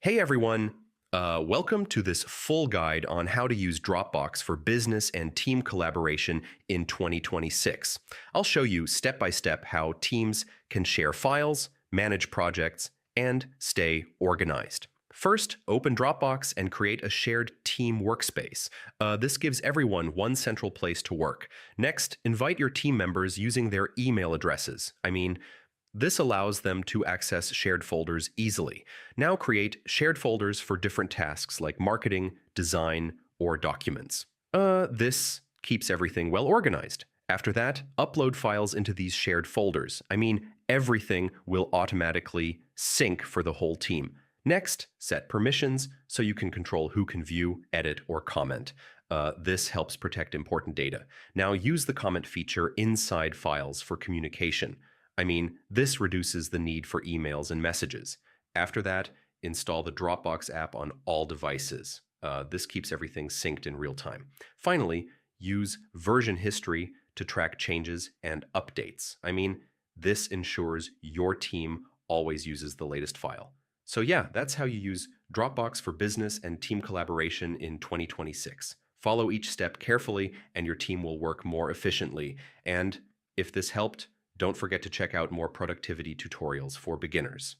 Hey everyone! Welcome to this full guide on how to use Dropbox for business and team collaboration in 2026. I'll show you step by step how teams can share files, manage projects, and stay organized. First, open Dropbox and create a shared team workspace. This gives everyone one central place to work. Next, invite your team members using their email addresses. This allows them to access shared folders easily. Now create shared folders for different tasks like marketing, design, or documents. This keeps everything well organized. After that, upload files into these shared folders. Everything will automatically sync for the whole team. Next, set permissions so you can control who can view, edit, or comment. This helps protect important data. Now use the comment feature inside files for communication. This reduces the need for emails and messages. After that, install the Dropbox app on all devices. This keeps everything synced in real time. Finally, use version history to track changes and updates. This ensures your team always uses the latest file. So yeah, that's how you use Dropbox for business and team collaboration in 2026. Follow each step carefully and your team will work more efficiently. And if this helped, don't forget to check out more productivity tutorials for beginners.